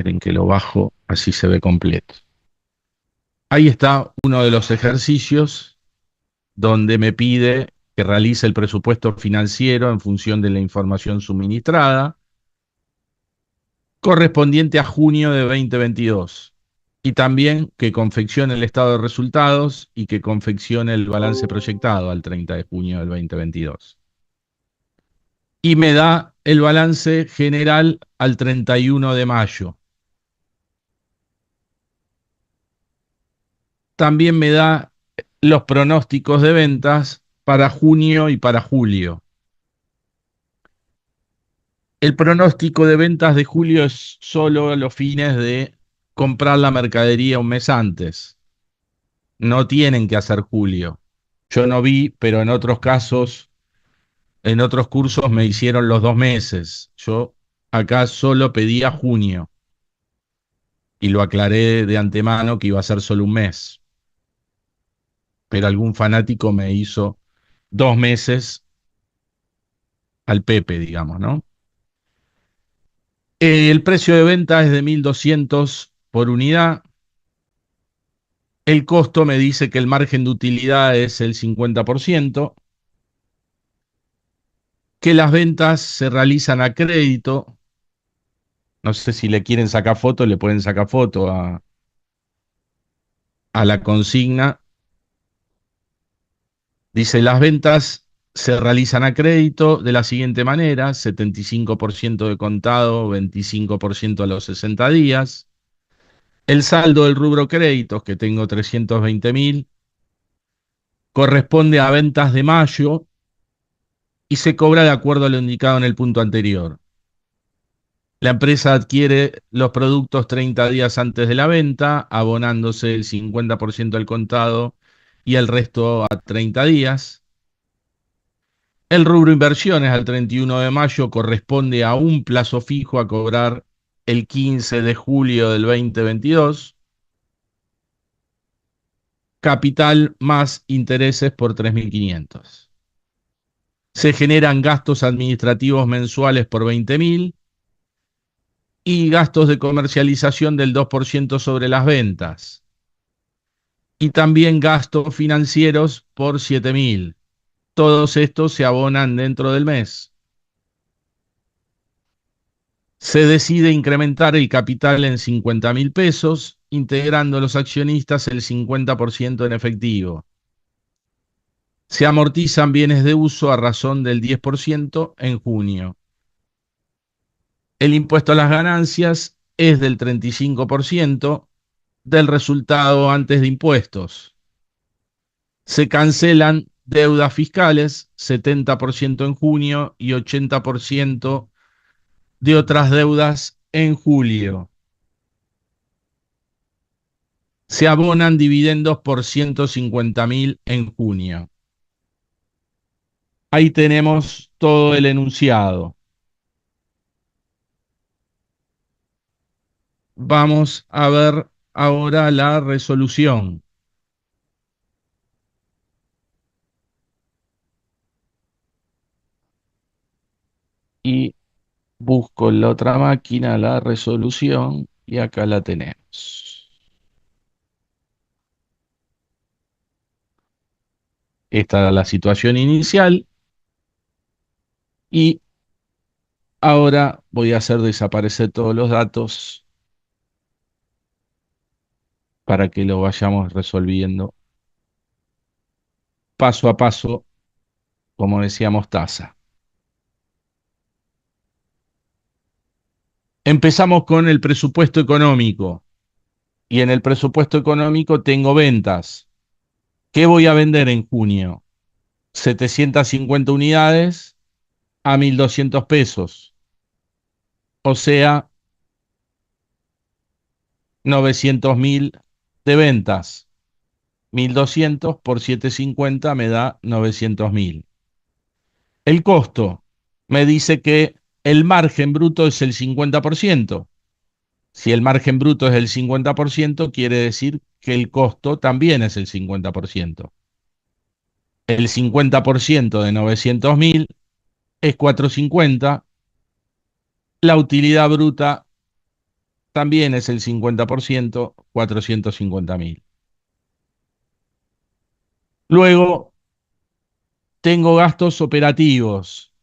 Esperen que lo bajo, así se ve completo. Ahí está uno de los ejercicios donde me pide que realice el presupuesto financiero en función de la información suministrada, correspondiente a junio de 2022. Y también que confeccione el estado de resultados y que confeccione el balance proyectado al 30 de junio del 2022. Y me da el balance general al 31 de mayo. También me da los pronósticos de ventas para junio y para julio. El pronóstico de ventas de julio es solo a los fines de comprar la mercadería un mes antes. No tienen que hacer julio. Yo no vi, pero en otros casos, en otros cursos me hicieron los 2 meses. Yo acá solo pedía junio y lo aclaré de antemano que iba a ser solo un mes. Pero algún fanático me hizo 2 meses al Pepe, digamos, ¿no? El precio de venta es de 1.200 por unidad. El costo me dice que el margen de utilidad es el 50%, que las ventas se realizan a crédito. No sé si le quieren sacar foto, le pueden sacar foto a la consigna. Dice, las ventas se realizan a crédito de la siguiente manera: 75% de contado, 25% a los 60 días. El saldo del rubro créditos, que tengo 320.000, corresponde a ventas de mayo y se cobra de acuerdo a lo indicado en el punto anterior. La empresa adquiere los productos 30 días antes de la venta, abonándose el 50% al contado y el resto a 30 días. El rubro inversiones al 31 de mayo corresponde a un plazo fijo a cobrar el 15 de julio del 2022. Capital más intereses por 3.500. Se generan gastos administrativos mensuales por 20.000 y gastos de comercialización del 2% sobre las ventas. Y también gastos financieros por 7.000. Todos estos se abonan dentro del mes. Se decide incrementar el capital en 50.000 pesos, integrando a los accionistas el 50% en efectivo. Se amortizan bienes de uso a razón del 10% en junio. El impuesto a las ganancias es del 35% del resultado antes de impuestos. Se cancelan deudas fiscales, 70% en junio y 80% de otras deudas en julio. Se abonan dividendos por 150.000 en junio. Ahí tenemos todo el enunciado. Vamos a ver ahora la resolución. Y busco en la otra máquina la resolución y acá la tenemos. Esta era la situación inicial y ahora voy a hacer desaparecer todos los datos para que lo vayamos resolviendo paso a paso, como decíamos, taza. Empezamos con el presupuesto económico y en el presupuesto económico tengo ventas. ¿Qué voy a vender en junio? 750 unidades a 1.200 pesos, o sea, 900.000 de ventas. 1.200 por 750 me da 900.000. El costo me dice que el margen bruto es el 50%. Si el margen bruto es el 50%, quiere decir que el costo también es el 50%. El 50% de 900.000 es 450. La utilidad bruta también es el 50%, 450.000. Luego tengo gastos operativos.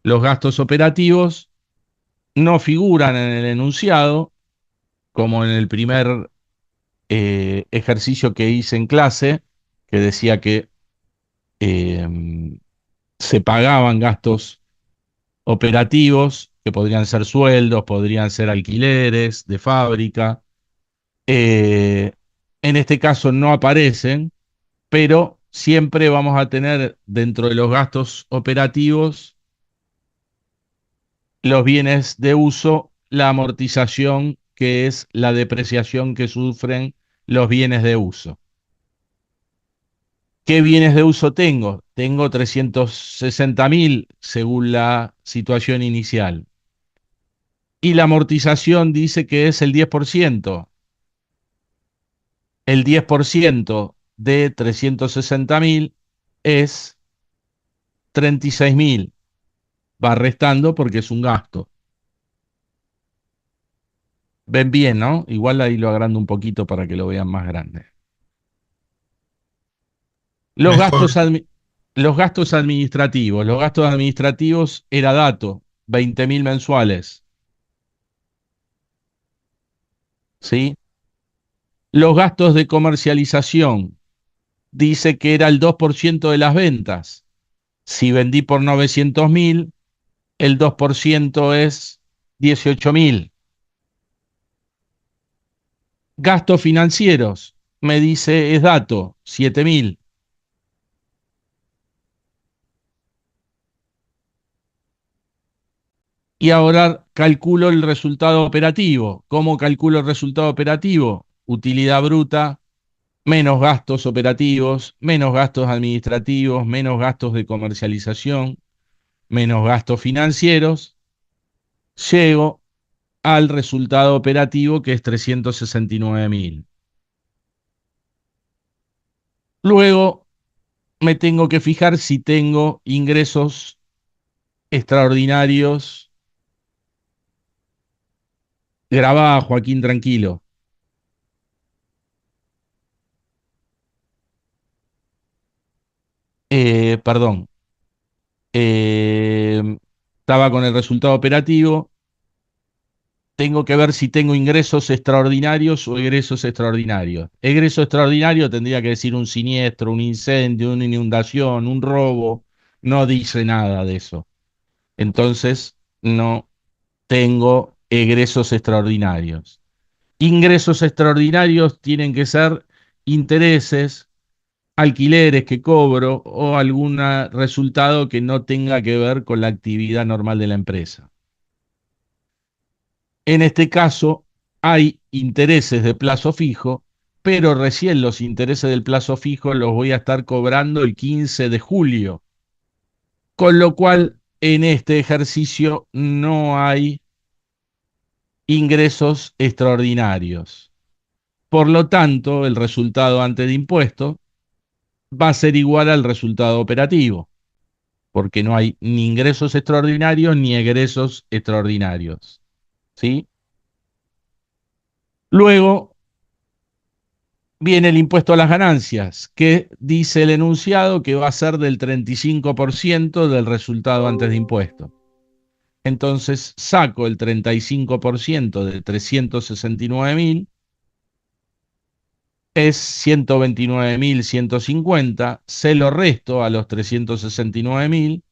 Los gastos operativos no figuran en el enunciado, como en el primer ejercicio que hice en clase, que decía que eh, se pagaban gastos operativos, que podrían ser sueldos, podrían ser alquileres de fábrica. Eh, en este caso no aparecen, pero siempre vamos a tener dentro de los gastos operativos los bienes de uso, la amortización, que es la depreciación que sufren los bienes de uso. ¿Qué bienes de uso tengo? Tengo 360.000 según la situación inicial. Y la amortización dice que es el 10%. El 10% de 360.000 es 36.000. Va restando porque es un gasto. Ven bien, ¿no? Igual ahí lo agrando un poquito para que lo vean más grande. Los gastos, Mejor. admi- los gastos administrativos. Los gastos administrativos era dato, 20.000 mensuales, ¿sí? Los gastos de comercialización. Dice que era el 2% de las ventas. Si vendí por 900.000, el 2% es 18.000. Gastos financieros. Me dice, es dato, 7.000. Y ahora calculo el resultado operativo. ¿Cómo calculo el resultado operativo? Utilidad bruta, menos gastos operativos, menos gastos administrativos, menos gastos de comercialización, menos gastos financieros. Llego al resultado operativo que es 369.000. Luego me tengo que fijar si tengo ingresos extraordinarios. Grabá, Joaquín, tranquilo. Perdón. Eh, Estaba con el resultado operativo. Tengo que ver si tengo ingresos extraordinarios o egresos extraordinarios. Egreso extraordinario tendría que decir un siniestro, un incendio, una inundación, un robo. No dice nada de eso. Entonces, no tengo egresos extraordinarios. Ingresos extraordinarios tienen que ser intereses, alquileres que cobro o algún resultado que no tenga que ver con la actividad normal de la empresa. En este caso, hay intereses de plazo fijo, pero recién los intereses del plazo fijo los voy a estar cobrando el 15 de julio, con lo cual en este ejercicio no hay ingresos extraordinarios. Por lo tanto, el resultado antes de impuestos va a ser igual al resultado operativo, porque no hay ni ingresos extraordinarios ni egresos extraordinarios. ¿Sí? Luego viene el impuesto a las ganancias, que dice el enunciado que va a ser del 35% del resultado antes de impuestos. Entonces saco el 35% de 369.000, es 129.150, se lo resto a los 369.000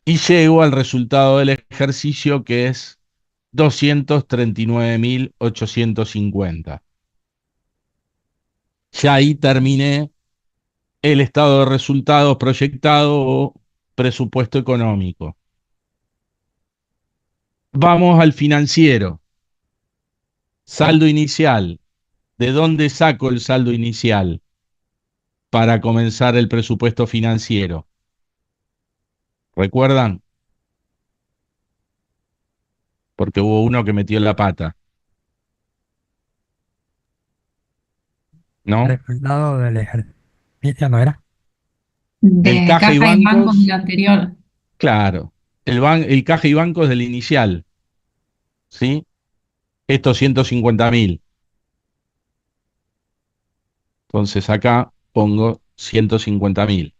y llego al resultado del ejercicio que es 239.850. Ya ahí terminé el estado de resultados proyectado o presupuesto económico. Vamos al financiero. Saldo inicial. ¿De dónde saco el saldo inicial para comenzar el presupuesto financiero? ¿Recuerdan? Porque hubo uno que metió la pata, ¿no? Resultado del ejercicio, ¿no era? Del De caja y caja y bancos del bancos, anterior. claro. El caja y bancos del inicial. ¿sí? Estos 150.000. Entonces acá pongo 150.000.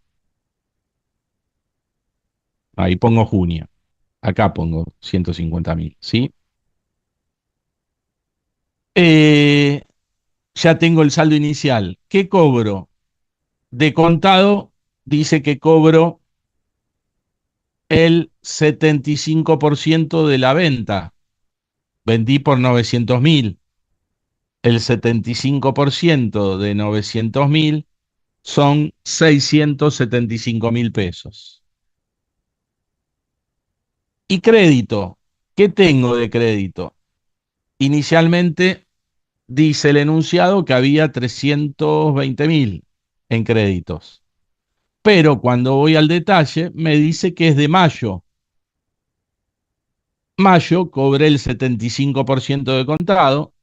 Ahí pongo junio. Acá pongo 150.000, ¿sí? Eh, ya tengo el saldo inicial. ¿Qué cobro? De contado dice que cobro el 75% de la venta. Vendí por 900.000. El 75% de 900.000 son 675.000 pesos. Y crédito, ¿qué tengo de crédito? Inicialmente dice el enunciado que había 320.000 en créditos, pero cuando voy al detalle me dice que es de mayo. Mayo cobré el 75% de contado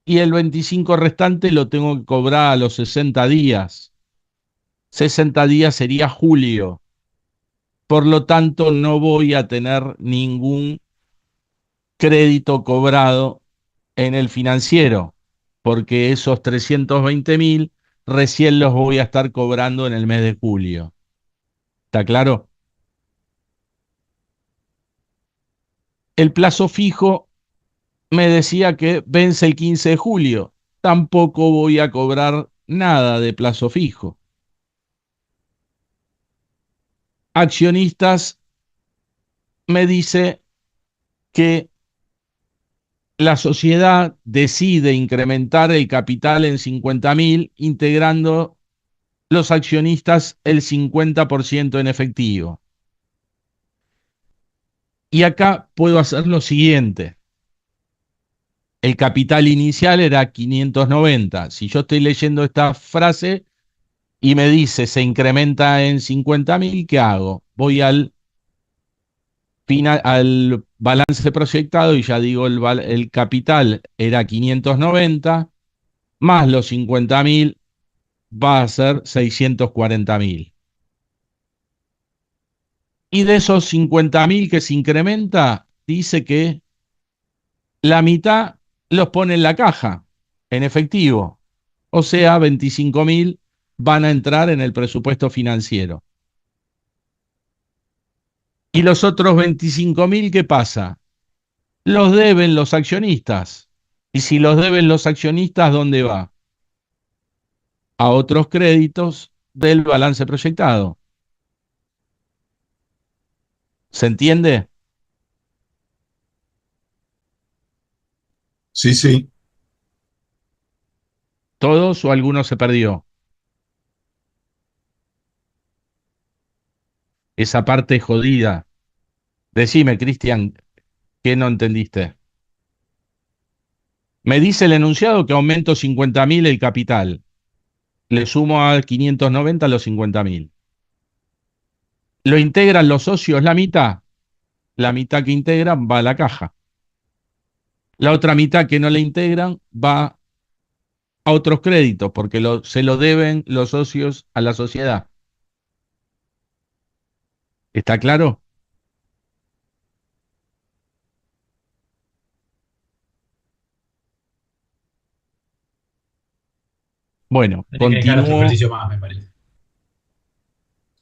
y el 25% restante lo tengo que cobrar a los 60 días. 60 días sería julio. Por lo tanto, no voy a tener ningún crédito cobrado en el financiero, porque esos 320.000 recién los voy a estar cobrando en el mes de julio. ¿Está claro? El plazo fijo me decía que vence el 15 de julio. Tampoco voy a cobrar nada de plazo fijo. Accionistas me dice que la sociedad decide incrementar el capital en 50.000, integrando los accionistas el 50% en efectivo. Y acá puedo hacer lo siguiente. El capital inicial era 590. Si yo estoy leyendo esta frase y me dice se incrementa en 50.000, ¿qué hago? Voy al balance proyectado y ya digo el capital era 590, más los 50.000 va a ser 640.000. Y de esos 50.000 que se incrementa, dice que la mitad los pone en la caja, en efectivo. O sea, 25.000 van a entrar en el presupuesto financiero. ¿Y los otros 25.000 qué pasa? Los deben los accionistas. Y si los deben los accionistas, ¿dónde va? A otros créditos del balance proyectado. ¿Se entiende? Sí, sí. ¿Todos o alguno se perdió? Esa parte jodida. Decime, Cristian, ¿qué no entendiste? Me dice el enunciado que aumento 50.000 el capital. Le sumo a 590 los 50.000. Lo integran los socios la mitad. La mitad que integran va a la caja. La otra mitad que no le integran va a otros créditos porque se lo deben los socios a la sociedad. ¿Está claro? Bueno, Tenés que dejar otro continúo. ejercicio más, me parece.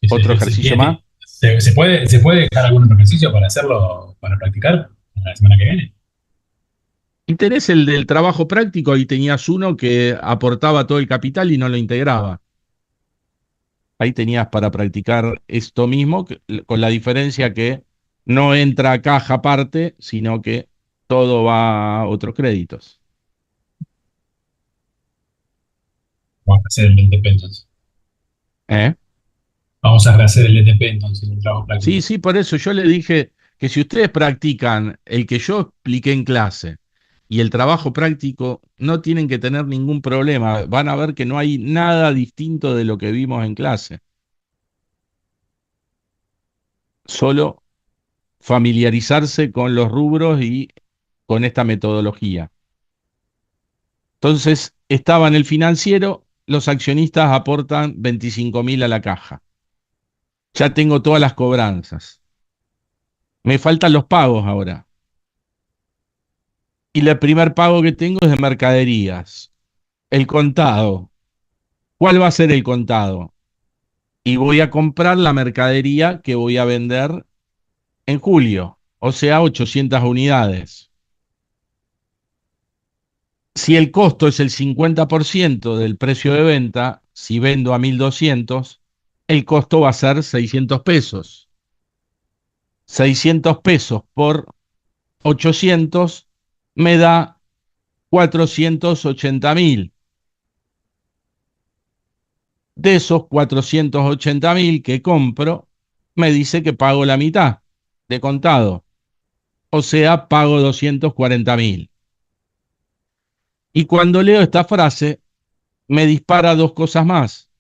Sí, sí, Otro sí, sí. ejercicio más. ¿Se puede dejar algún otro ejercicio para hacerlo, para practicar la semana que viene? Y tenés el del trabajo práctico, ahí tenías uno que aportaba todo el capital y no lo integraba. Ahí tenías para practicar esto mismo, con la diferencia que no entra a caja aparte, sino que todo va a otros créditos. Vamos a hacer el LTP entonces. ¿Eh? Vamos a rehacer el LTP entonces, el trabajo Sí, práctico. sí, por eso yo le dije que si ustedes practican el que yo expliqué en clase y el trabajo práctico, no tienen que tener ningún problema. Van a ver que no hay nada distinto de lo que vimos en clase. Solo familiarizarse con los rubros y con esta metodología. Entonces, estaba en el financiero, los accionistas aportan 25.000 a la caja. Ya tengo todas las cobranzas. Me faltan los pagos ahora. Y el primer pago que tengo es de mercaderías. El contado. ¿Cuál va a ser el contado? Y voy a comprar la mercadería que voy a vender en julio, o sea, 800 unidades. Si el costo es el 50% del precio de venta, si vendo a 1.200, el costo va a ser 600 pesos. 600 pesos por 800 me da 480.000. De esos 480.000 que compro, me dice que pago la mitad de contado, o sea, pago 240.000. Y cuando leo esta frase, me dispara dos cosas más.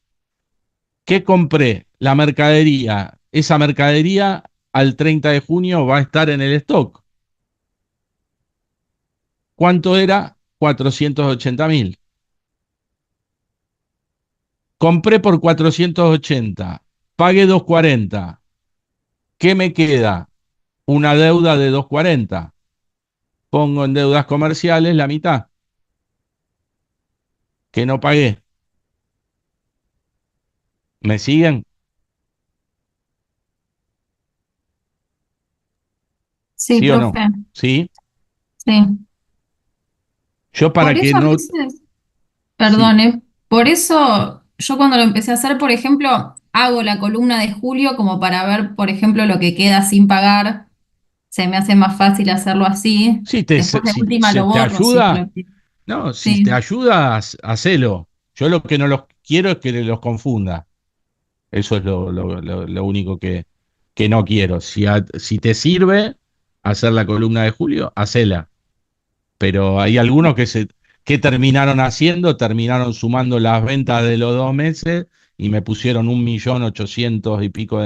¿Qué compré? La mercadería. Esa mercadería al 30 de junio va a estar en el stock. ¿Cuánto era? 480.000. Compré por 480, pagué 240. ¿Qué me queda? Una deuda de 240. Pongo en deudas comerciales la mitad que no pagué. ¿Me siguen? Sí, ¿Sí o no? profe, ¿Sí? sí. Yo para Por que eso a no... veces, Sí, perdone, por eso yo cuando lo empecé a hacer, por ejemplo, hago la columna de julio como para ver, por ejemplo, lo que queda sin pagar. Se me hace más fácil hacerlo así. si Después de si última se lo te borro, sí, ayuda, pero no, si te sí. ayudas, hacelo. Yo lo que no los quiero es que los confunda. Eso es lo único que no quiero. Si te sirve hacer la columna de julio, hacela. Pero hay algunos que terminaron haciendo, terminaron sumando las ventas de los 2 meses y me pusieron 1.800.000 y pico,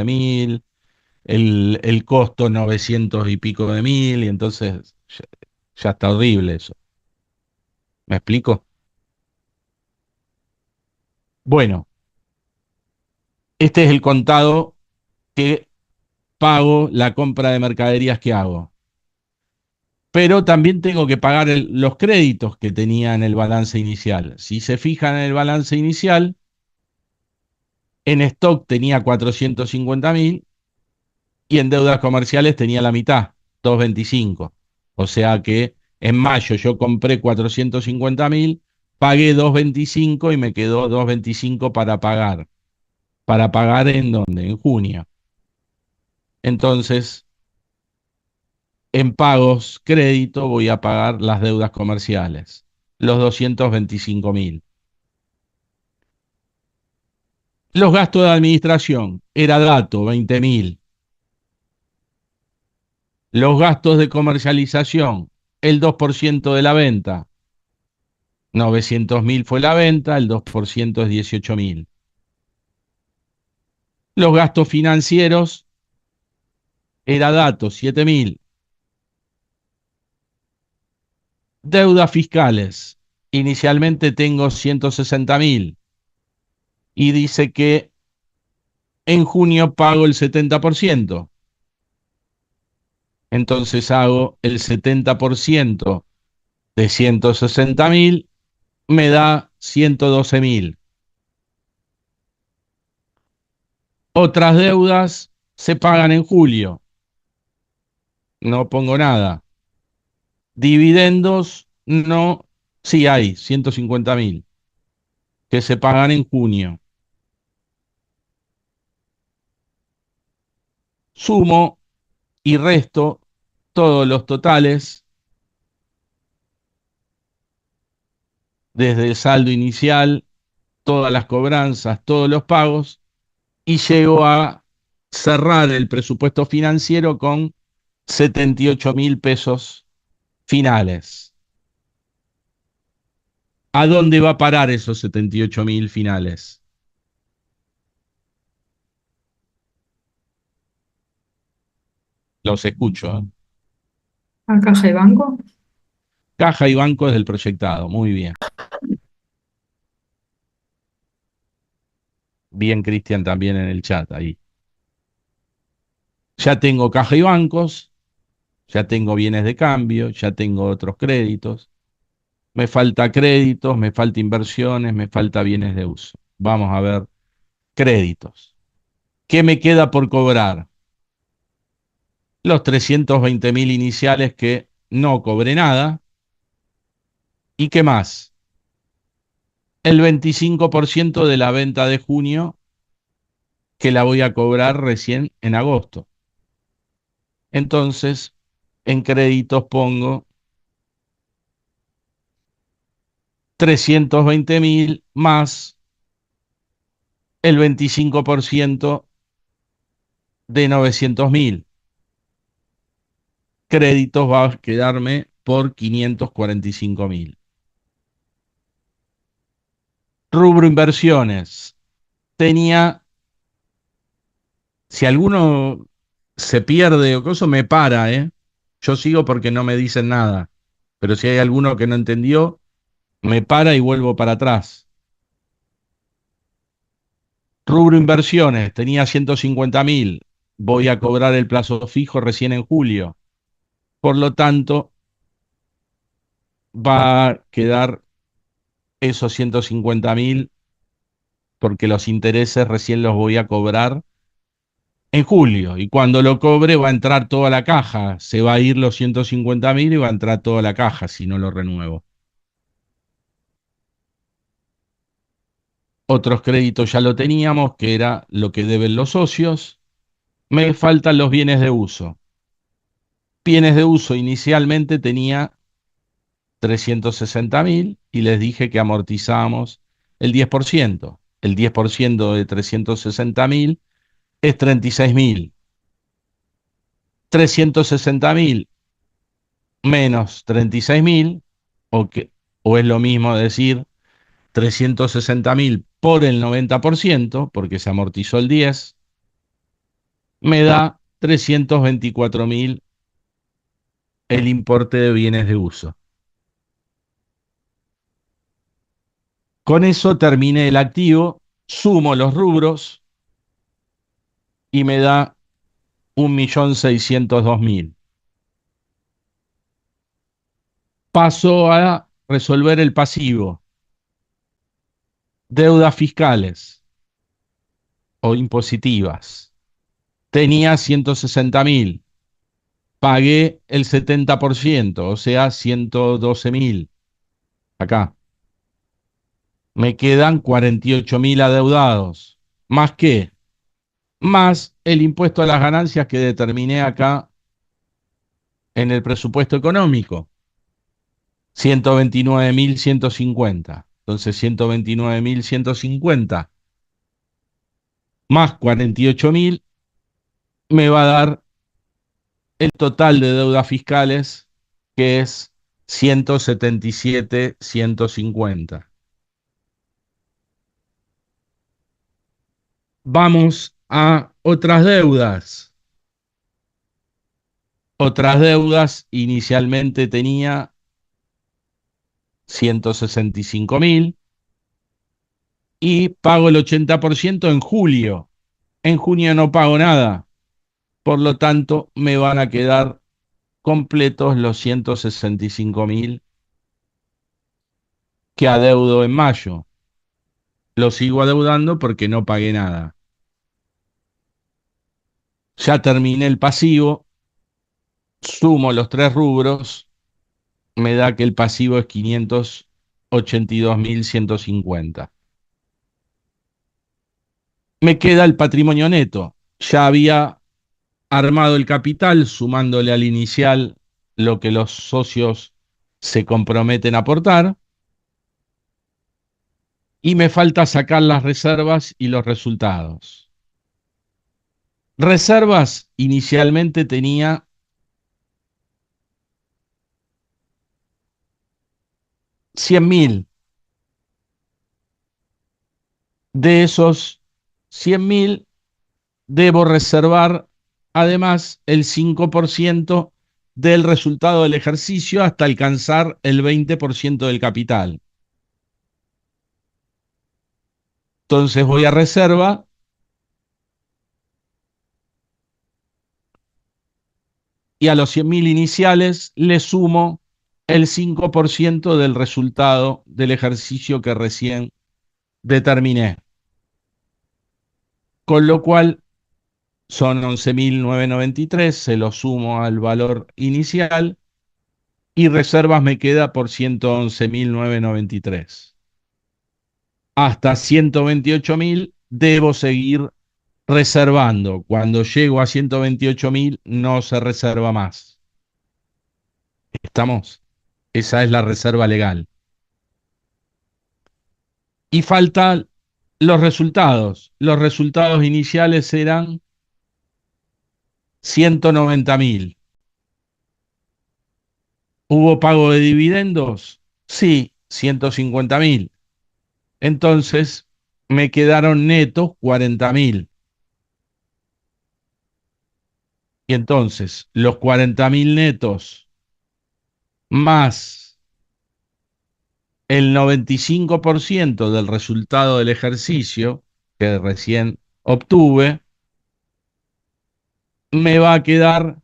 el costo 900 y pico, y entonces ya está horrible eso. ¿Me explico? Bueno, este es el contado que pago la compra de mercaderías que hago. Pero también tengo que pagar los créditos que tenía en el balance inicial. Si se fijan en el balance inicial, en stock tenía 450.000 y en deudas comerciales tenía la mitad, 225. O sea que en mayo yo compré 450.000, pagué 225 y me quedó 225 para pagar. ¿Para pagar en dónde? En junio. Entonces, en pagos crédito voy a pagar las deudas comerciales, los 225.000. Los gastos de administración, era dato, 20.000. Los gastos de comercialización, el 2% de la venta, 900.000 fue la venta, el 2% es 18.000. Los gastos financieros, era dato, 7.000. Deudas fiscales, inicialmente tengo 160.000 y dice que en junio pago el 70%. Entonces hago el 70% de 160.000, me da 112.000. Otras deudas se pagan en julio, no pongo nada. Dividendos, no, sí hay, 150.000, que se pagan en junio. Sumo y resto todos los totales, desde el saldo inicial, todas las cobranzas, todos los pagos, y llego a cerrar el presupuesto financiero con 78.000 pesos finales. ¿A dónde va a parar esos 78.000 finales? Los escucho, ¿eh? ¿A caja y banco? Caja y banco es del proyectado, muy bien. Bien, Cristian, también en el chat ahí. Ya tengo caja y bancos, Ya tengo bienes de cambio, ya tengo otros créditos. Me falta créditos, me falta inversiones, me falta bienes de uso. Vamos a ver créditos. ¿Qué me queda por cobrar? Los 320.000 iniciales que no cobré nada. ¿Y qué más? El 25% de la venta de junio que la voy a cobrar recién en agosto. Entonces, en créditos pongo 320.000 más el 25% de 900.000. Créditos va a quedarme por 545.000. Rubro inversiones. Tenía, si alguno se pierde o cosa, me para, ¿eh? Yo sigo porque no me dicen nada. Pero si hay alguno que no entendió, me para y vuelvo para atrás. Rubro inversiones, tenía 150.000. Voy a cobrar el plazo fijo recién en julio. Por lo tanto, va a quedar esos 150.000 porque los intereses recién los voy a cobrar en julio. Y cuando lo cobre va a entrar toda la caja. Se va a ir los 150.000 y va a entrar toda la caja si no lo renuevo. Otros créditos ya lo teníamos, que era lo que deben los socios. Me faltan los bienes de uso. Bienes de uso inicialmente tenía 360.000 y les dije que amortizábamos el 10%. El 10% de 360.000 es 36.000. 360.000 menos 36.000, o es lo mismo decir 360.000 por el 90%, porque se amortizó el 10, me da 324.000 el importe de bienes de uso. Con eso terminé el activo, sumo los rubros y me da 1.602.000. Paso a resolver el pasivo. Deudas fiscales o impositivas. Tenía 160.000. Pagué el 70%, o sea, 112.000. Acá. Me quedan 48.000 adeudados. ¿Más qué? Más el impuesto a las ganancias que determiné acá en el presupuesto económico. 129.150. Entonces, 129.150 más 48.000 me va a dar el total de deudas fiscales, que es 177.150. Vamos a otras deudas. Otras deudas, inicialmente tenía 165.000 y pago el 80% en julio. En junio no pago nada. Por lo tanto, me van a quedar completos los 165.000 que adeudo en mayo. Lo sigo adeudando porque no pagué nada. Ya terminé el pasivo, sumo los tres rubros, me da que el pasivo es 582.150. Me queda el patrimonio neto. Ya había armado el capital, sumándole al inicial lo que los socios se comprometen a aportar. Y me falta sacar las reservas y los resultados. Reservas, inicialmente tenía 100.000. De esos 100.000, debo reservar además el 5% del resultado del ejercicio hasta alcanzar el 20% del capital. Entonces voy a reserva y a los 100.000 iniciales le sumo el 5% del resultado del ejercicio que recién determiné. Con lo cual son 11.993, se lo sumo al valor inicial y reservas me queda por 111.993. Hasta 128.000 debo seguir reservando. Cuando llego a 128.000 no se reserva más. ¿Estamos? Esa es la reserva legal. Y faltan los resultados. Los resultados iniciales eran 190.000. ¿Hubo pago de dividendos? Sí, 150.000. Entonces me quedaron netos 40.000. Y entonces los 40.000 netos más el 95% del resultado del ejercicio que recién obtuve, me va a quedar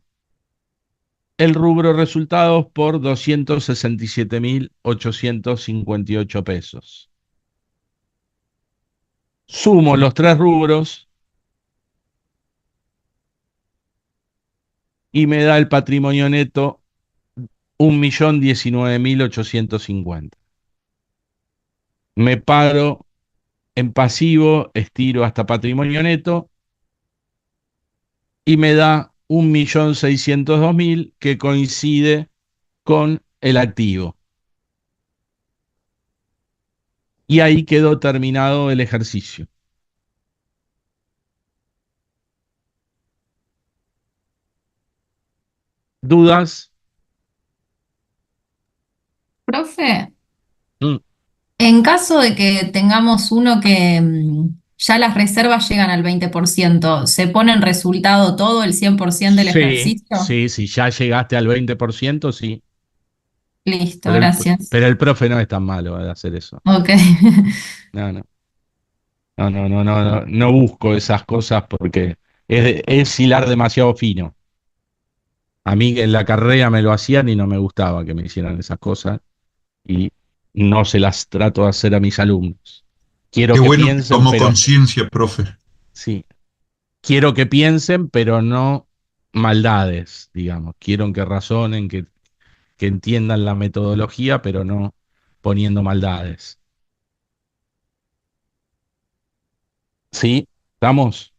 el rubro resultados por 267.858 pesos. Sumo los tres rubros y me da el patrimonio neto 1.019.850. Me paro en pasivo, estiro hasta patrimonio neto y me da 1.602.000 que coincide con el activo. Y ahí quedó terminado el ejercicio. ¿Dudas? Profe, Mm, en caso de que tengamos uno que ya las reservas llegan al 20%, ¿se pone en resultado todo el 100% del Sí, ejercicio? sí, si ya llegaste al 20%, sí. Listo, Pero gracias. pero el profe no es tan malo de hacer eso. Ok. No, no, no busco esas cosas porque es hilar demasiado fino. A mí en la carrera me lo hacían y no me gustaba que me hicieran esas cosas y no se las trato de hacer a mis alumnos. Qué Quiero que bueno que piensen, tomó pero conciencia, profe. sí, quiero que piensen, pero no maldades, digamos. Quiero que razonen, que entiendan la metodología, pero no poniendo maldades. ¿Sí? ¿Estamos?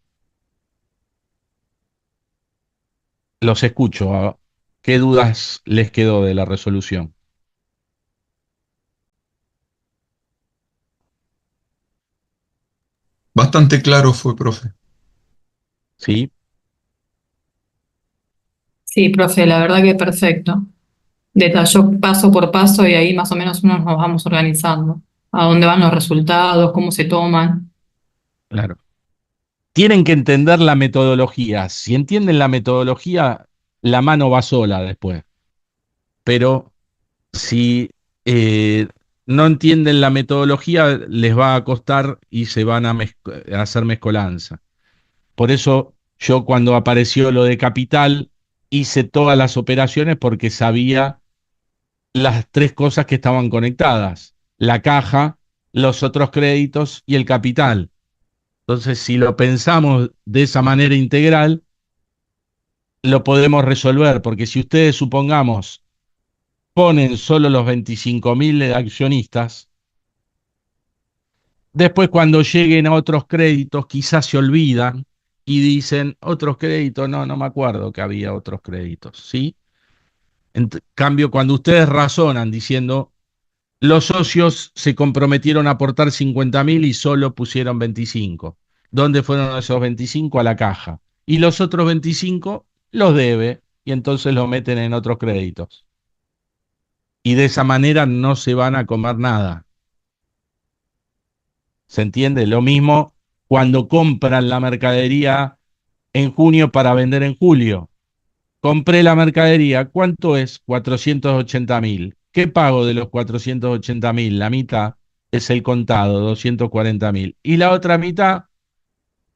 Los escucho. ¿Qué dudas les quedó de la resolución? Bastante claro fue, profe. ¿Sí? Sí, profe, la verdad que perfecto. Detalló paso por paso y ahí más o menos nos vamos organizando. A dónde van los resultados, cómo se toman. Claro. Tienen que entender la metodología. Si entienden la metodología, la mano va sola después. Pero si no entienden la metodología, les va a costar y se van a hacer mezcolanza. Por eso yo cuando apareció lo de capital, hice todas las operaciones porque sabía las tres cosas que estaban conectadas: la caja, los otros créditos y el capital. Entonces, si lo pensamos de esa manera integral, lo podemos resolver, porque si ustedes, supongamos, ponen solo los 25.000 accionistas, después cuando lleguen a otros créditos quizás se olvidan y dicen, otros créditos, no me acuerdo que había otros créditos, ¿sí? En cambio, cuando ustedes razonan diciendo, los socios se comprometieron a aportar 50.000 y solo pusieron 25. ¿Dónde fueron esos 25? A la caja. Y los otros 25 los debe y entonces los meten en otros créditos. Y de esa manera no se van a comer nada. ¿Se entiende? Lo mismo cuando compran la mercadería en junio para vender en julio. Compré la mercadería, ¿cuánto es? 480.000. ¿Qué pago de los 480.000? La mitad es el contado, 240.000. Y la otra mitad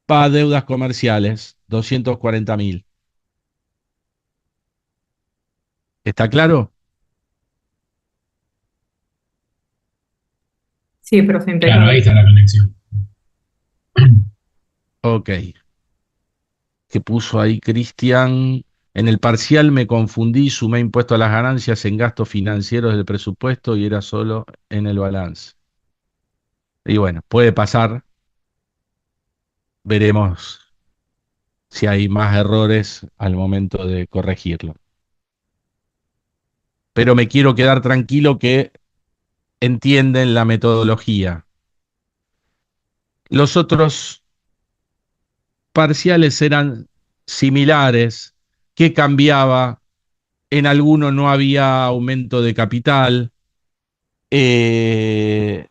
para deudas comerciales, 240.000. ¿Está claro? Sí, profe, Claro, ahí impecable. está la conexión. Ok. ¿Qué puso ahí Cristian? En el parcial me confundí, sumé impuesto a las ganancias en gastos financieros del presupuesto y era solo en el balance. Y bueno, puede pasar, veremos si hay más errores al momento de corregirlo. Pero me quiero quedar tranquilo que entienden la metodología. Los otros parciales eran similares. ¿Qué cambiaba? En alguno no había aumento de capital, eh,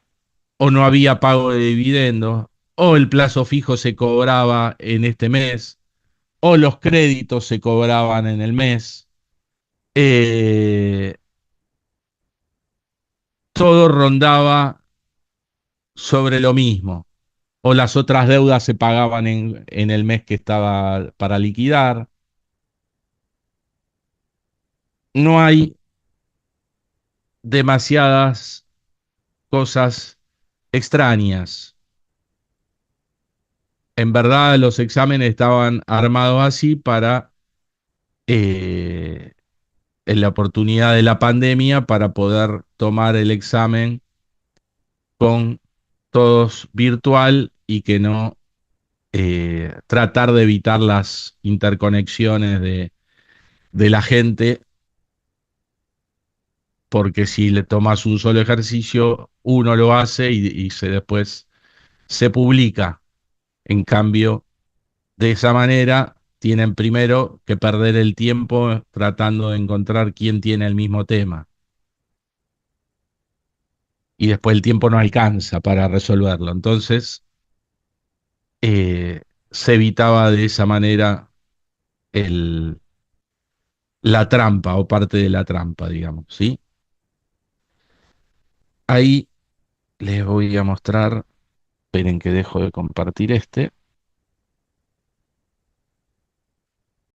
o no había pago de dividendos, o el plazo fijo se cobraba en este mes, o los créditos se cobraban en el mes. Eh, Todo rondaba sobre lo mismo. O las otras deudas se pagaban en el mes que estaba para liquidar. No hay demasiadas cosas extrañas. En verdad, los exámenes estaban armados así para, en la oportunidad de la pandemia, para poder tomar el examen con todos virtual y que no, tratar de evitar las interconexiones de la gente, porque si le tomas un solo ejercicio, uno lo hace y después se publica. En cambio, de esa manera, tienen primero que perder el tiempo tratando de encontrar quién tiene el mismo tema. Y después el tiempo no alcanza para resolverlo. Entonces, eh, se evitaba de esa manera el, la trampa o parte de la trampa, digamos, ¿sí? Ahí les voy a mostrar, esperen que dejo de compartir este.